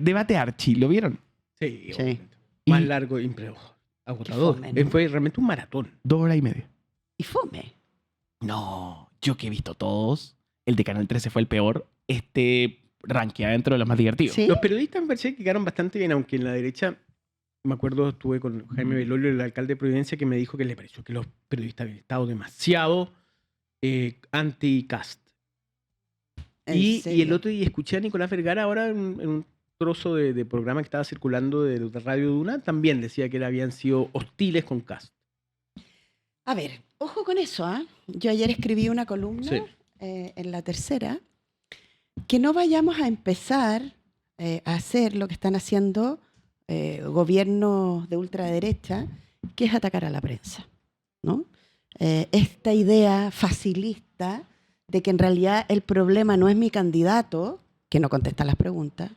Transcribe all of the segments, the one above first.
Debate Archi, ¿lo vieron? Sí, Sí. obviamente. Más Y- largo y agotador. Qué fome, ¿no? Fue realmente un maratón. 2 horas y media. Y fome. No, yo que he visto todos, el de Canal 13 fue el peor. Ranquea dentro de los más divertidos. ¿Sí? Los periodistas me parecía que quedaron bastante bien, aunque en la derecha, me acuerdo, estuve con Jaime Belolio, el alcalde de Providencia, que me dijo que le pareció que los periodistas habían estado demasiado anti-cast. ¿En Y el serio? otro día escuché a Nicolás Vergara ahora en un trozo de programa que estaba circulando de Radio Duna, también decía que habían sido hostiles con cast. A ver, ojo con eso, ¿ah? Yo ayer escribí una columna Sí. en La Tercera, que no vayamos a empezar a hacer lo que están haciendo gobiernos de ultraderecha, que es atacar a la prensa, ¿no? Esta idea facilista de que en realidad el problema no es mi candidato, que no contesta las preguntas,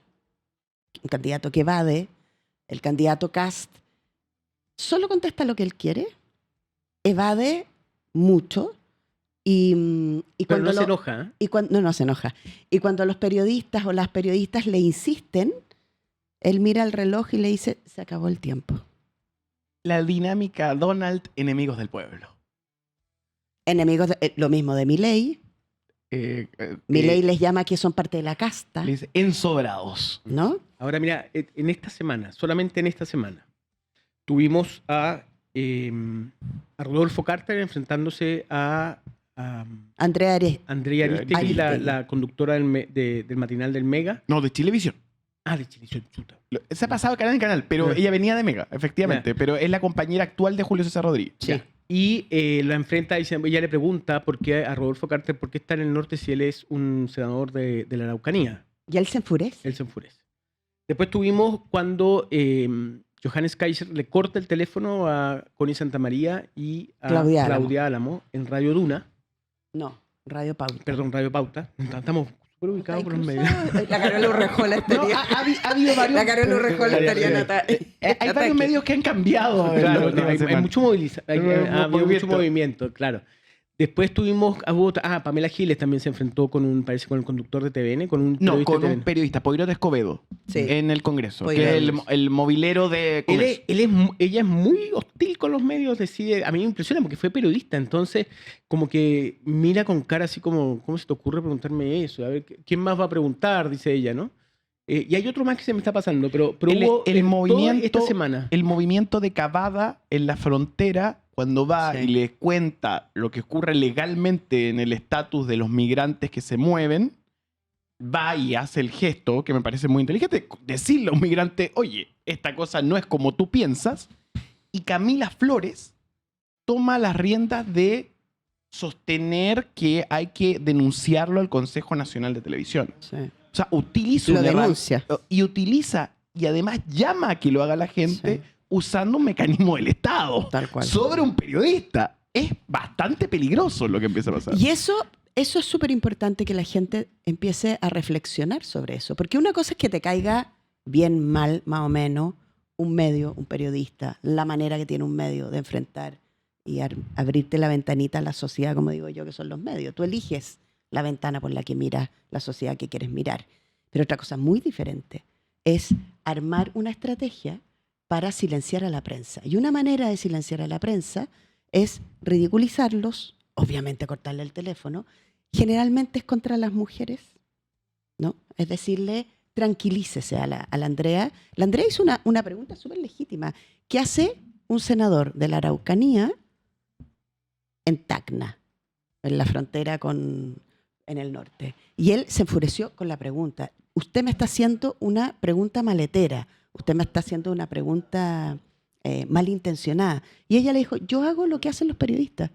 un candidato que evade, el candidato Kast solo contesta lo que él quiere, evade mucho y Pero cuando no se enoja, ¿eh? y cuando no se enoja. Y cuando los periodistas o las periodistas le insisten, él mira el reloj y le dice, se acabó el tiempo. La dinámica Donald, enemigos del pueblo. Enemigos, lo mismo de Milei. Milei Le les llama que son parte de la casta, dice, ensobrados. ¿no? Ahora mira, en esta semana, solamente en esta semana, tuvimos a Rodolfo Carter enfrentándose a Andrea Ares, Andrea Aristegui, Aristegui. la conductora del matinal del Mega. No, de Chilevisión. Ah, de Chilevisión, chuta. Se ha pasado de canal en canal, pero Ya. ella venía de Mega, efectivamente. Pero es la compañera actual de Julio César Rodríguez. Sí. Ya. Y la enfrenta, y ella le pregunta por qué a Rodolfo Carter por qué está en el norte si él es un senador de la Araucanía. y él se enfurece. Él se enfurece. Después tuvimos cuando Johannes Kaiser le corta el teléfono a Connie Santamaría y a Claudia Álamo. Claudia Álamo en Radio Duna, No, Radio Pauta. perdón, Radio Pauta. Estamos súper ubicados por los medios. La Carola Urrejola No, estaría. ha habido varios. La Carola Urrejola estaría nota. Hay varios medios que han cambiado. en la Claro, última hay semana. mucho ha habido mucho movimiento, claro. Después tuvimos, Pamela Giles también se enfrentó parece con el conductor de TVN, con un No, periodista con de un TVN. periodista, Poirot Escobedo, Sí. en el Congreso, que Poirot. es el movilero de Congreso. Ella es muy hostil con los medios, decide, a mí me impresiona porque fue periodista, entonces como que mira con cara así como, ¿cómo se te ocurre preguntarme eso? A ver, ¿quién más va a preguntar? Dice ella, ¿no? Y hay otro más que se me está pasando, pero hubo el en toda movimiento, esta semana. el movimiento de Cavada en la frontera, cuando va Sí. y les cuenta lo que ocurre legalmente en el estatus de los migrantes que se mueven, va y hace el gesto, que me parece muy inteligente, decirle a un migrante, oye, esta cosa no es como tú piensas, y Camila Flores toma las riendas de sostener que hay que denunciarlo al Consejo Nacional de Televisión. Sí. O sea, utiliza Lo una herramienta- denuncia. y utiliza y además llama a que lo haga la gente Sí. usando un mecanismo del Estado Tal cual. sobre un periodista. Es bastante peligroso lo que empieza a pasar. Y eso es súper importante que la gente empiece a reflexionar sobre eso. Porque una cosa es que te caiga bien, mal, más o menos, un medio, un periodista, la manera que tiene un medio de enfrentar y abrirte la ventanita a la sociedad, como digo yo, que son los medios. Tú eliges la ventana por la que miras la sociedad que quieres mirar. Pero otra cosa muy diferente es armar una estrategia para silenciar a la prensa. Y una manera de silenciar a la prensa es ridiculizarlos, obviamente cortarle el teléfono, generalmente es contra las mujeres, ¿no? Es decirle, tranquilícese a la Andrea. La Andrea hizo una pregunta súper legítima. ¿Qué hace un senador de la Araucanía en Tacna, en la frontera en el norte? Y él se enfureció con la pregunta. Usted me está haciendo una pregunta maletera. Usted me está haciendo una pregunta malintencionada. Y ella le dijo, yo hago lo que hacen los periodistas.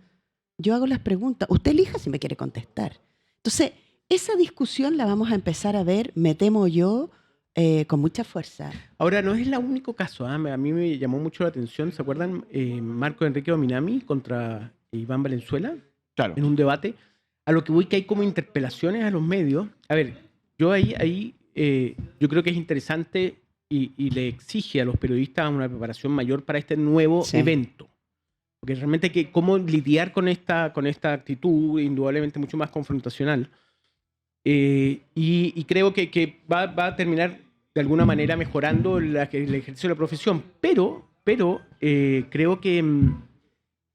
Yo hago las preguntas. Usted elija si me quiere contestar. Entonces, esa discusión la vamos a empezar a ver, me temo yo, con mucha fuerza. Ahora, no es el único caso. A mí me llamó mucho la atención. ¿Se acuerdan? Marco Enrique Dominami contra Iván Valenzuela Claro. en un debate. A lo que voy que hay como interpelaciones a los medios. A ver, yo yo creo que es interesante y le exige a los periodistas una preparación mayor para este nuevo Sí. evento. Porque realmente cómo lidiar con esta actitud indudablemente mucho más confrontacional. Y creo que va a terminar de alguna manera mejorando el ejercicio de la profesión. Pero creo que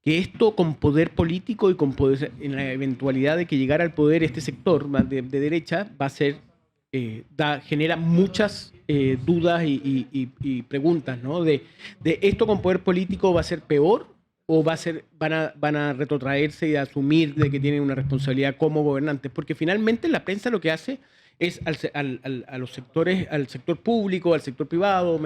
esto con poder político y con poder, en la eventualidad de que llegara al poder este sector de derecha, va a ser, genera muchas dudas y preguntas, ¿no? De esto con poder político va a ser peor o van a retrotraerse y asumir de que tienen una responsabilidad como gobernantes, porque finalmente la prensa lo que hace es a los sectores, al sector público, al sector privado,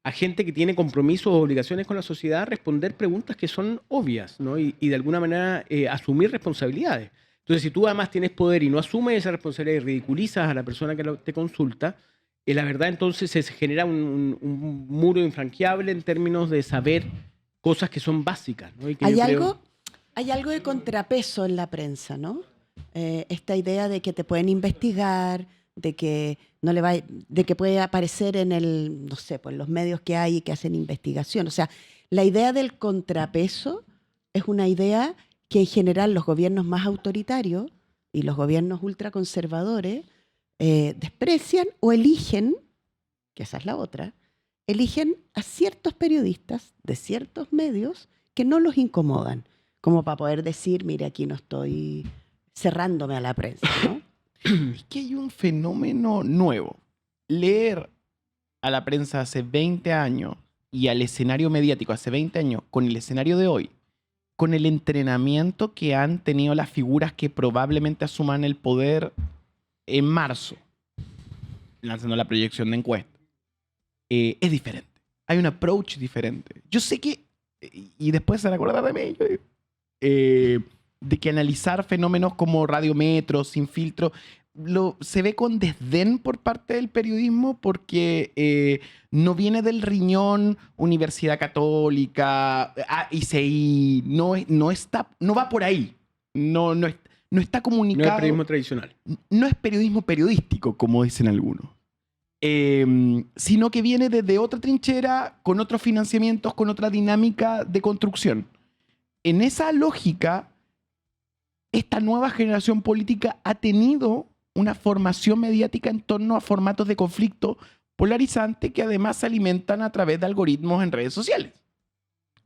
a gente que tiene compromisos o obligaciones con la sociedad, responder preguntas que son obvias, ¿no? Y de alguna manera asumir responsabilidades. Entonces, si tú además tienes poder y no asumes esa responsabilidad y ridiculizas a la persona que te consulta, la verdad entonces se genera un muro infranqueable en términos de saber cosas que son básicas, ¿no? Y que hay algo de contrapeso en la prensa, ¿no? Esta idea de que te pueden investigar, de que de que puede aparecer en no sé, pues los medios que hay que hacen investigación. O sea, la idea del contrapeso es una idea que en general los gobiernos más autoritarios y los gobiernos ultraconservadores desprecian o eligen, que esa es la otra, eligen a ciertos periodistas de ciertos medios que no los incomodan, como para poder decir, mire, aquí no estoy cerrándome a la prensa, ¿no? Es que hay un fenómeno nuevo. Leer a la prensa hace 20 años y al escenario mediático hace 20 años con el escenario de hoy, con el entrenamiento que han tenido las figuras que probablemente asuman el poder en marzo, lanzando la proyección de encuesta, es diferente. Hay un approach diferente. Yo sé que, y después se van a acordar de mí, de que analizar fenómenos como Radiometro, Sin Filtro, se ve con desdén por parte del periodismo porque no viene del riñón Universidad Católica, ICI, no va por ahí. No está comunicado. No es periodismo tradicional. No es periodismo periodístico, como dicen algunos. Sino que viene desde otra trinchera, con otros financiamientos, con otra dinámica de construcción. En esa lógica, esta nueva generación política ha tenido una formación mediática en torno a formatos de conflicto polarizante que además se alimentan a través de algoritmos en redes sociales.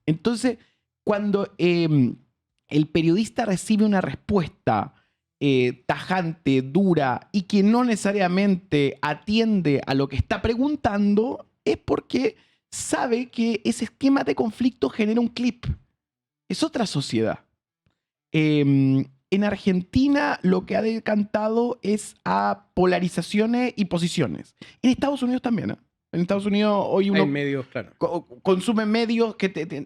Entonces, cuando el periodista recibe una respuesta tajante, dura y que no necesariamente atiende a lo que está preguntando, es porque sabe que ese esquema de conflicto genera un clip. Es otra sociedad. En Argentina lo que ha decantado es a polarizaciones y posiciones. En Estados Unidos también, ¿eh? En Estados Unidos hoy uno hay medios, claro. consume medios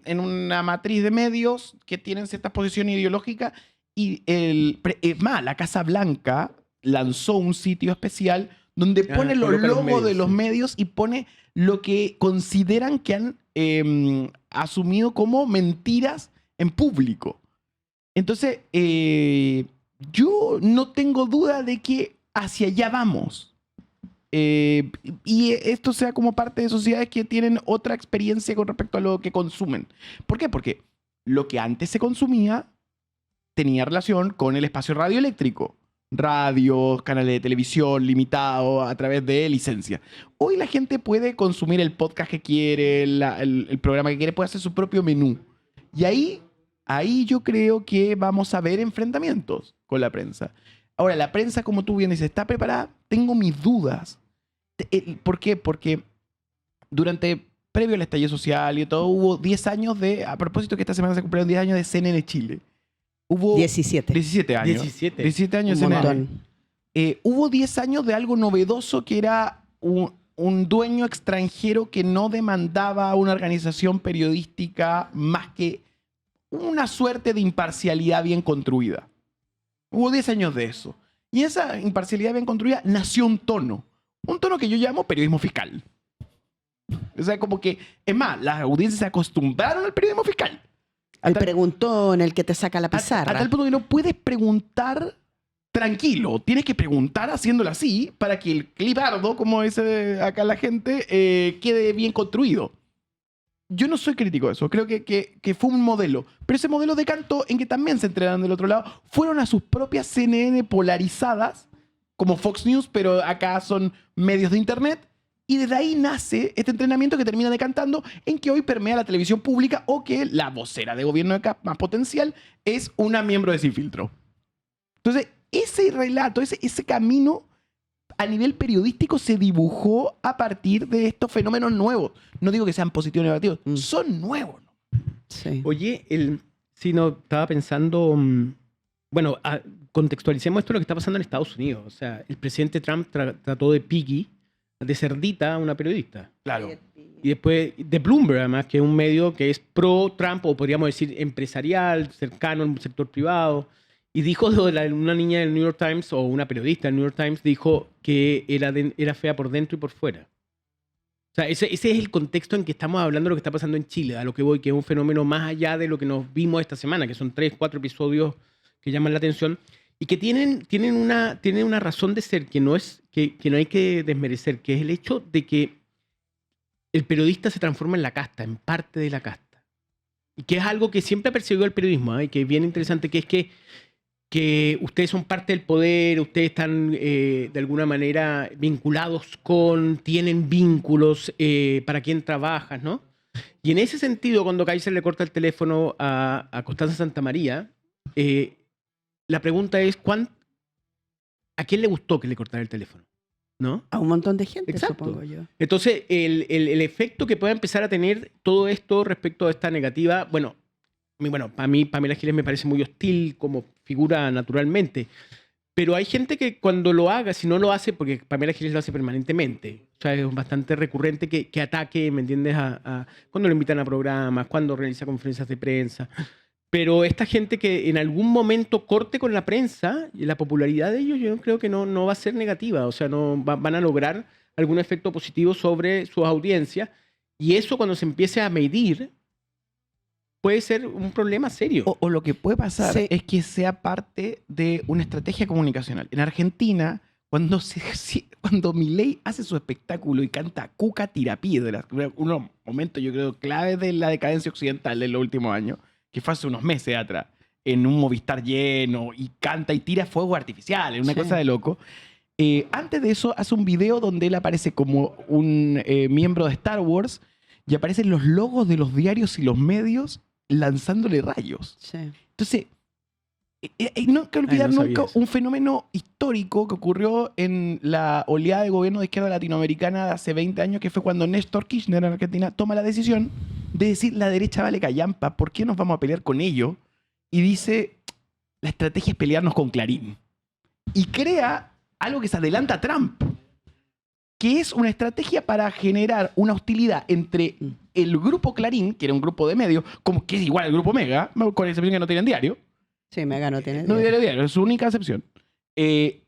en una matriz de medios que tienen ciertas posiciones ideológicas y la Casa Blanca lanzó un sitio especial donde pone los logos de los medios y pone lo que consideran que han asumido como mentiras en público. Entonces, yo no tengo duda de que hacia allá vamos. Y esto sea como parte de sociedades que tienen otra experiencia con respecto a lo que consumen. ¿Por qué? Porque lo que antes se consumía tenía relación con el espacio radioeléctrico. Radios, canales de televisión limitados a través de licencia. Hoy la gente puede consumir el podcast que quiere, el programa que quiere, puede hacer su propio menú. Y ahí yo creo que vamos a ver enfrentamientos con la prensa. Ahora, la prensa, como tú bien dices, ¿está preparada? Tengo mis dudas. ¿Por qué? Porque previo al estallido social y todo, hubo 10 años a propósito que esta semana se cumplieron 10 años de CNN Chile. Hubo 17 años. 17 años un de montón. CNN. Hubo 10 años de algo novedoso que era un dueño extranjero que no demandaba a una organización periodística más que una suerte de imparcialidad bien construida. Hubo 10 años de eso. Y esa imparcialidad bien construida nació un tono que yo llamo periodismo fiscal. O sea, como que, es más, las audiencias se acostumbraron al periodismo fiscal. El preguntón, el que te saca la pizarra. A tal punto que no puedes preguntar tranquilo. Tienes que preguntar haciéndolo así para que el clipardo, como dice acá la gente, quede bien construido. Yo no soy crítico de eso. Creo que fue un modelo. Pero ese modelo decantó en que también se entrenan del otro lado. Fueron a sus propias CNN polarizadas, como Fox News, pero acá son medios de internet, Y desde ahí nace este entrenamiento que termina decantando en que hoy permea la televisión pública o que la vocera de gobierno de más potencial es una miembro de Sin Filtro. Entonces, ese relato, ese camino a nivel periodístico se dibujó a partir de estos fenómenos nuevos. No digo que sean positivos o negativos, son nuevos. Sí. Oye, si no, estaba pensando, bueno, contextualicemos esto de lo que está pasando en Estados Unidos. O sea, el presidente Trump trató de piggy, de cerdita a una periodista. Claro. Y después de Bloomberg, además, que es un medio que es pro-Trump, o podríamos decir empresarial, cercano al sector privado. Y dijo una niña del New York Times, o una periodista del New York Times, dijo que era fea por dentro y por fuera. O sea, ese es el contexto en que estamos hablando de lo que está pasando en Chile, a lo que voy, que es un fenómeno más allá de lo que nos vimos esta semana, que son 3, 4 episodios que llaman la atención y que tienen una razón de ser que no hay que desmerecer, que es el hecho de que el periodista se transforma en la casta, en parte de la casta. Y que es algo que siempre ha perseguido el periodismo, y que es bien interesante, que es que ustedes son parte del poder, ustedes están de alguna manera vinculados tienen vínculos para quien trabajas, ¿no? Y en ese sentido, cuando Kaiser le corta el teléfono a Constanza Santamaría, la pregunta es, ¿a quién le gustó que le cortara el teléfono? ¿No? A un montón de gente, Exacto. supongo yo. Entonces, el efecto que pueda empezar a tener todo esto respecto a esta negativa, bueno, para mí Pamela Giles me parece muy hostil como figura naturalmente, pero hay gente que cuando lo haga, si no lo hace, porque Pamela Giles lo hace permanentemente, o sea, es bastante recurrente que ataque, ¿me entiendes? Cuando lo invitan a programas, cuando realiza conferencias de prensa. Pero esta gente que en algún momento corte con la prensa, y la popularidad de ellos yo creo que no va a ser negativa, o sea, van a lograr algún efecto positivo sobre sus audiencias, y eso cuando se empiece a medir puede ser un problema serio. O lo que puede pasar Sí. es que sea parte de una estrategia comunicacional. En Argentina, cuando Milei hace su espectáculo y canta Cuca Tirapiedras, unos momentos yo creo claves de la decadencia occidental de los últimos años, que fue hace unos meses atrás, en un Movistar lleno, y canta y tira fuegos artificiales, una Sí. cosa de loco. Antes de eso, hace un video donde él aparece como un miembro de Star Wars y aparecen los logos de los diarios y los medios lanzándole rayos. Sí. Entonces, no hay que olvidar no sabía nunca eso. un fenómeno histórico que ocurrió en la oleada de gobierno de izquierda latinoamericana de hace 20 años, que fue cuando Néstor Kirchner en Argentina toma la decisión de decir la derecha vale callampa, ¿por qué nos vamos a pelear con ellos? Y dice, la estrategia es pelearnos con Clarín. Y crea algo que se adelanta a Trump, que es una estrategia para generar una hostilidad entre el grupo Clarín, que era un grupo de medios, como que es igual al grupo Mega, con la excepción que no tienen diario, Sí, Mega no tiene no diario. diario, es su única excepción,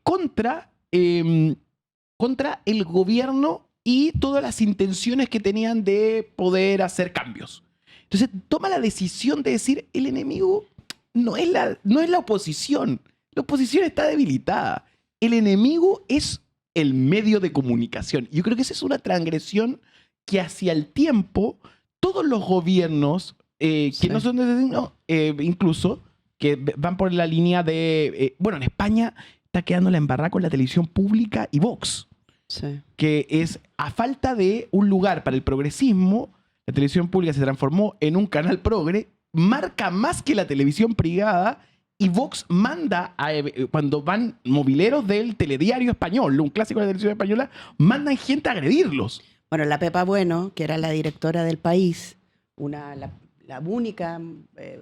contra el gobierno y todas las intenciones que tenían de poder hacer cambios. Entonces toma la decisión de decir, el enemigo no es la oposición. La oposición está debilitada. El enemigo es el medio de comunicación. Yo creo que esa es una transgresión que hacia el tiempo todos los gobiernos, que Sí. no son de designo, incluso, que van por la línea de... bueno, en España está quedando la embarrada con la televisión pública y Vox, Sí. que es a falta de un lugar para el progresismo, la televisión pública se transformó en un canal progre, marca más que la televisión privada, y Vox manda, cuando van mobileros del telediario español, un clásico de la televisión española, mandan gente a agredirlos. Bueno, la Pepa Bueno, que era la directora del país, la única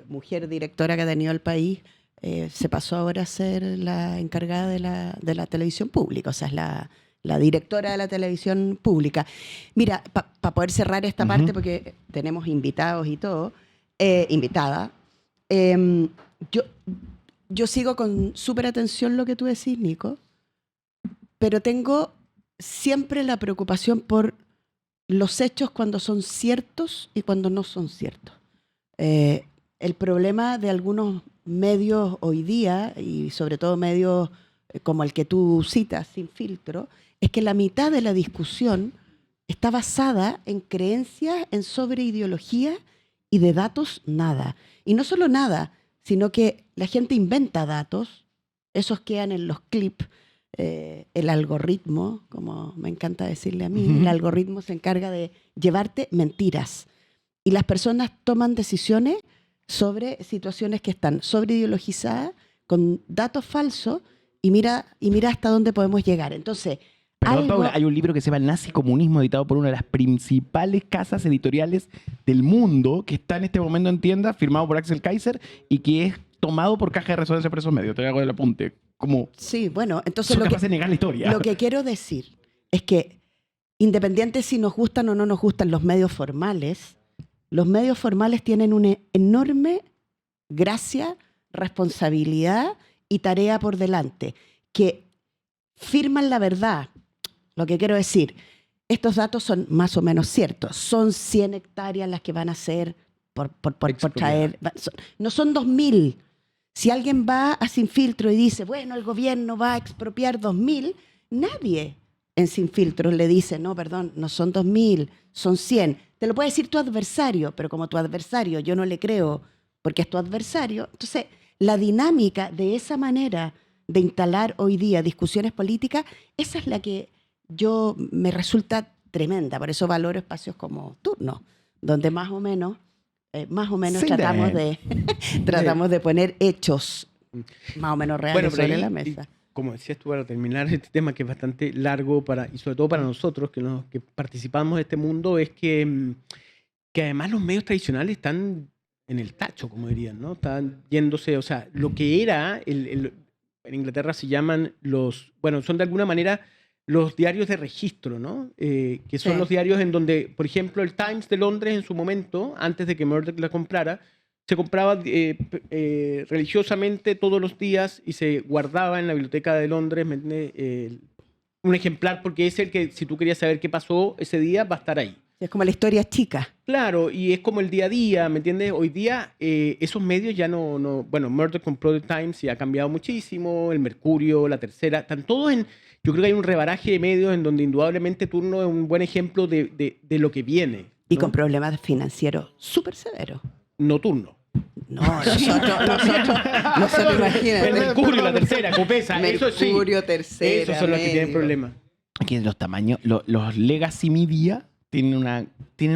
mujer directora que ha tenido el país, se pasó ahora a ser la encargada de la televisión pública, o sea, es la directora de la televisión pública. Mira, para poder cerrar esta parte, porque tenemos invitados y todo, invitada, yo sigo con súper atención lo que tú decís, Nico, pero tengo siempre la preocupación por los hechos cuando son ciertos y cuando no son ciertos. El problema de algunos medios hoy día, y sobre todo medios como el que tú citas, Sin Filtro, es que la mitad de la discusión está basada en creencias, en sobreideología, y de datos nada. Y no solo nada, sino que la gente inventa datos, esos quedan en los clips, el algoritmo, como me encanta decirle a mí, el algoritmo se encarga de llevarte mentiras. Y las personas toman decisiones sobre situaciones que están sobreideologizadas, con datos falsos, y mira hasta dónde podemos llegar. Entonces, Perdón, Paula, hay un libro que se llama El nazi-comunismo, editado por una de las principales casas editoriales del mundo, que está en este momento en tienda, firmado por Axel Kaiser, y que es tomado por Caja de Resonancia por esos medios. Te hago el apunte. Como sí, bueno, entonces son capaces de negar la historia. lo que quiero decir es que, independiente si nos gustan o no nos gustan los medios formales tienen una enorme gracia, responsabilidad y tarea por delante, que firman la verdad. Lo que quiero decir, estos datos son más o menos ciertos. Son 100 hectáreas las que van a ser por traer. No son 2.000. Si alguien va a Sin Filtro y dice, bueno, el gobierno va a expropiar 2.000, nadie en Sin Filtro le dice, no, perdón, no son 2.000, son 100. Te lo puede decir tu adversario, pero como tu adversario yo no le creo porque es tu adversario. Entonces, la dinámica de esa manera de instalar hoy día discusiones políticas, esa es la que yo me resulta tremenda. Por eso valoro espacios como Turno, donde más o menos Sí, tratamos de poner hechos más o menos reales Bueno, pero sobre ahí, la mesa. como decías tú, para terminar este tema que es bastante largo y sobre todo para nosotros que participamos de este mundo, es que además los medios tradicionales están en el tacho, como dirían, ¿no? Están yéndose, o sea, lo que era, en Inglaterra se llaman son de alguna manera los diarios de registro, ¿no? Que son Sí. los diarios en donde, por ejemplo, el Times de Londres en su momento, antes de que Murdoch la comprara, se compraba religiosamente todos los días y se guardaba en la biblioteca de Londres, ¿me entiendes? Un ejemplar, porque es el que, si tú querías saber qué pasó ese día, va a estar ahí. Es como la historia chica. Claro, y es como el día a día, ¿me entiendes? Hoy día esos medios ya no... Bueno, Murdoch compró The Times y ha cambiado muchísimo, el Mercurio, La Tercera, están todos en... Yo creo que hay un rebaraje de medios en donde indudablemente Turno es un buen ejemplo de lo que viene. Y ¿no? con problemas financieros súper severos. No Turno. No, nosotros imagínate. El Mercurio, La Tercera, Copesa, eso sí. Mercurio, Tercera, Esos son los que tienen Medio. problemas. Aquí los tamaños, los legacy media tienen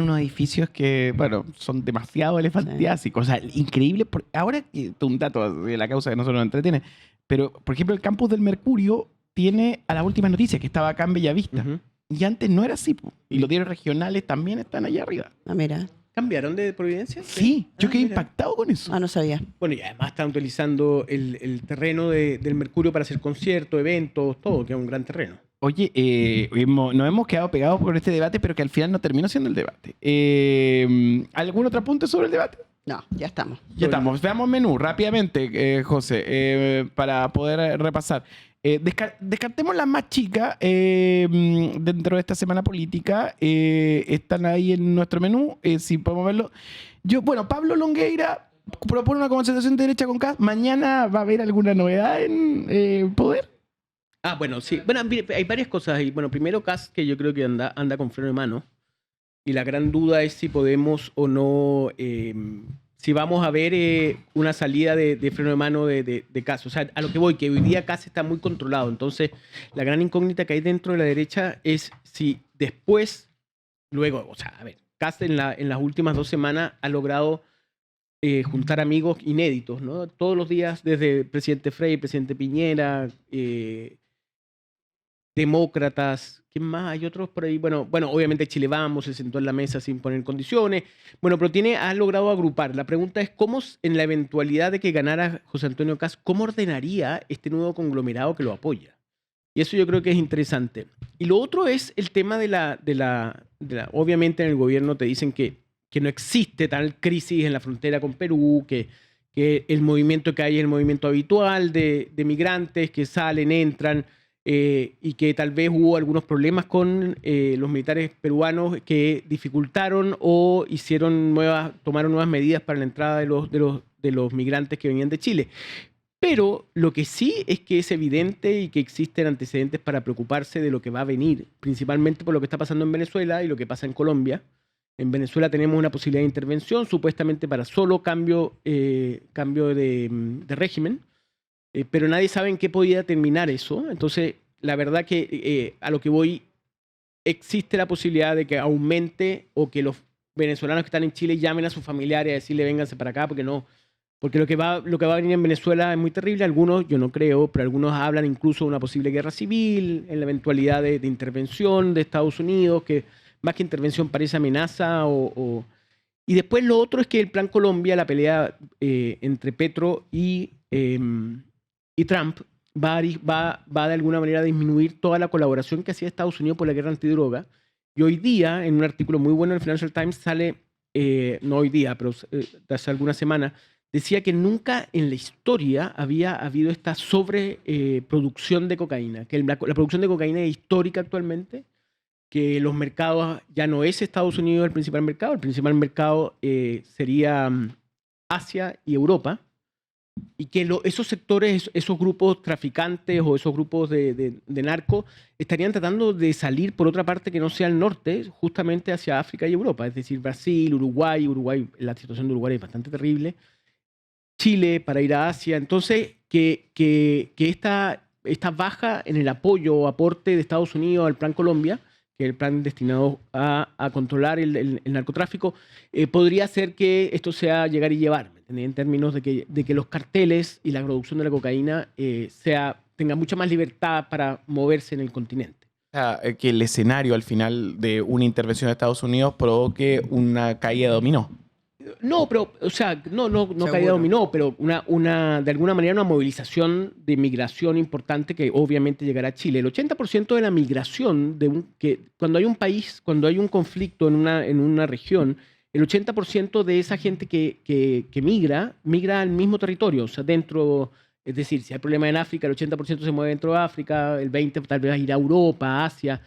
unos edificios que, bueno, son demasiado elefantiásicos. O sea, increíble. Ahora, un dato de la causa que nosotros nos entretiene, pero, por ejemplo, el campus del Mercurio tiene a las últimas noticias, que estaba acá en Bellavista. Ujú. Y antes no era así, po. Y los diarios regionales también están allá arriba. Ah, mira. ¿Cambiaron de Providencia? Sí, yo quedé mira. impactado con eso. Ah, no sabía. Bueno, y además están utilizando el terreno del Mercurio para hacer conciertos, eventos, todo, que es un gran terreno. Oye, nos hemos quedado pegados por este debate, pero que al final no terminó siendo el debate. ¿Algún otro apunte sobre el debate? No, ya estamos. Ya estamos. Veamos menú rápidamente, José, para poder repasar. Descartemos las más chicas dentro de esta semana política. Están ahí en nuestro menú, si podemos verlo. Pablo Longueira propone una concentración de derecha con Kast. ¿Mañana va a haber alguna novedad en Poder? Ah, bueno, sí. Bueno, mire, hay varias cosas ahí. Bueno, primero Kast, que yo creo que anda con freno de mano. Y la gran duda es si podemos o no, si vamos a ver una salida de freno de mano de Kast. O sea, a lo que voy, que hoy día Kast está muy controlado. Entonces, la gran incógnita que hay dentro de la derecha es si después, luego, o sea, a ver, Kast en las últimas 2 semanas ha logrado juntar amigos inéditos, ¿no? Todos los días, desde el presidente Frei, presidente Piñera, demócratas, ¿quién más? Hay otros por ahí. Bueno, obviamente Chile Vamos se sentó en la mesa sin poner condiciones. Bueno, pero ha logrado agrupar. La pregunta es cómo, en la eventualidad de que ganara José Antonio Kast, ¿cómo ordenaría este nuevo conglomerado que lo apoya? Y eso yo creo que es interesante. Y lo otro es el tema de la obviamente en el gobierno te dicen que no existe tal crisis en la frontera con Perú, que el movimiento que hay es el movimiento habitual de migrantes que salen, entran, y que tal vez hubo algunos problemas con los militares peruanos que dificultaron o tomaron nuevas medidas para la entrada de los migrantes que venían de Chile. Pero lo que sí es que es evidente y que existen antecedentes para preocuparse de lo que va a venir, principalmente por lo que está pasando en Venezuela y lo que pasa en Colombia. En Venezuela tenemos una posibilidad de intervención, supuestamente para solo cambio de régimen, pero nadie sabe en qué podía terminar eso. Entonces, la verdad que a lo que voy, existe la posibilidad de que aumente o que los venezolanos que están en Chile llamen a sus familiares a decirle vénganse para acá porque no. Porque lo que va a venir en Venezuela es muy terrible. Algunos, yo no creo, pero algunos hablan incluso de una posible guerra civil, en la eventualidad de intervención de Estados Unidos, que más que intervención parece amenaza. Y después lo otro es que el Plan Colombia, la pelea entre Petro y Trump, va de alguna manera a disminuir toda la colaboración que hacía Estados Unidos por la guerra antidroga. Y hoy día, en un artículo muy bueno del Financial Times, sale, no hoy día, pero hace algunas semanas, decía que nunca en la historia había habido esta sobreproducción de cocaína, que la producción de cocaína es histórica actualmente, que los mercados ya no es Estados Unidos el principal mercado sería Asia y Europa, y que esos sectores, esos grupos traficantes o esos grupos de narco estarían tratando de salir por otra parte que no sea el norte, justamente hacia África y Europa, es decir, Brasil, Uruguay, la situación de Uruguay es bastante terrible, Chile para ir a Asia. Entonces, que esta baja en el apoyo o aporte de Estados Unidos al Plan Colombia, que es el plan destinado a controlar el narcotráfico, podría hacer que esto sea llegar y llevar, en términos de que los carteles y la producción de la cocaína tenga mucha más libertad para moverse en el continente. Que el escenario al final de una intervención de Estados Unidos provoque una caída de dominó. No, pero, o sea, no caída dominó, pero de alguna manera una movilización de migración importante que obviamente llegará a Chile. El 80% de la migración, cuando hay un país, cuando hay un conflicto en una región, el 80% de esa gente que migra al mismo territorio, o sea, es decir, si hay problema en África, el 80% se mueve dentro de África, el 20% tal vez va a ir a Europa, a Asia.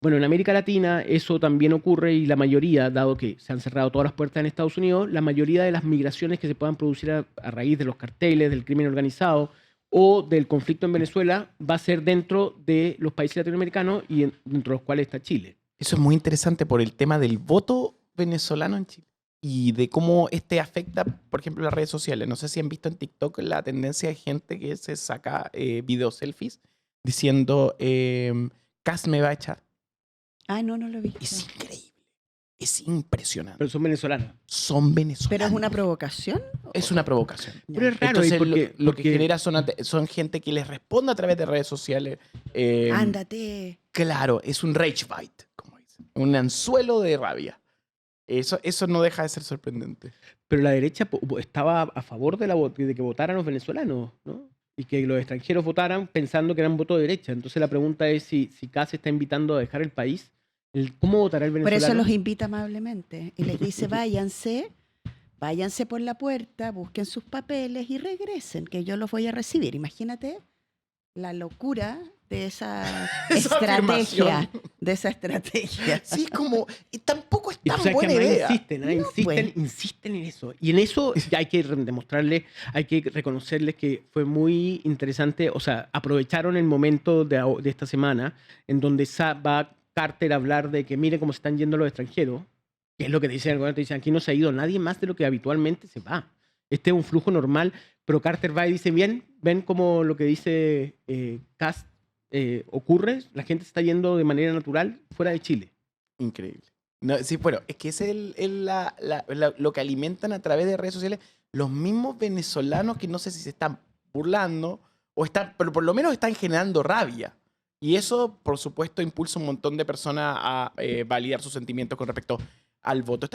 Bueno, en América Latina eso también ocurre y la mayoría, dado que se han cerrado todas las puertas en Estados Unidos, la mayoría de las migraciones que se puedan producir a raíz de los carteles, del crimen organizado o del conflicto en Venezuela va a ser dentro de los países latinoamericanos y dentro de los cuales está Chile. Eso es muy interesante por el tema del voto venezolano en Chile y de cómo afecta, por ejemplo, las redes sociales. No sé si han visto en TikTok la tendencia de gente que se saca videos selfies diciendo Kast me va a echar. Ah, no lo he visto. Es increíble. Es impresionante. Pero son venezolanos. Son venezolanos. ¿Pero es una provocación? Es una provocación. Pero es raro. Entonces, lo que genera son gente que les responde a través de redes sociales. Ándate. Claro, es un rage bite, como dicen. Un anzuelo de rabia. Eso no deja de ser sorprendente. Pero la derecha estaba a favor de que votaran los venezolanos, ¿no? Y que los extranjeros votaran pensando que eran voto de derecha. Entonces la pregunta es si Kast está invitando a dejar el país, ¿cómo votará el venezolano? Por eso los invita amablemente y les dice váyanse por la puerta, busquen sus papeles y regresen, que yo los voy a recibir. Imagínate la locura de esa estrategia. Sí, es como, y tampoco es tan buena buena idea. Insisten en eso. Y en eso ya hay que demostrarle, hay que reconocerles que fue muy interesante. O sea, aprovecharon el momento de esta semana en donde va Carter a hablar de que mire cómo se están yendo los extranjeros. Que es lo que dicen el gobierno. Dicen, aquí no se ha ido nadie más de lo que habitualmente se va. Este es un flujo normal. Pero Carter va y dice, bien, ven como lo que dice Kast ocurre, la gente se está yendo de manera natural fuera de Chile. Increíble. No, sí, bueno, es que ese es lo que alimentan a través de redes sociales los mismos venezolanos que no sé si se están burlando pero por lo menos están generando rabia. Y eso, por supuesto, impulsa un montón de personas a validar sus sentimientos con respecto al voto.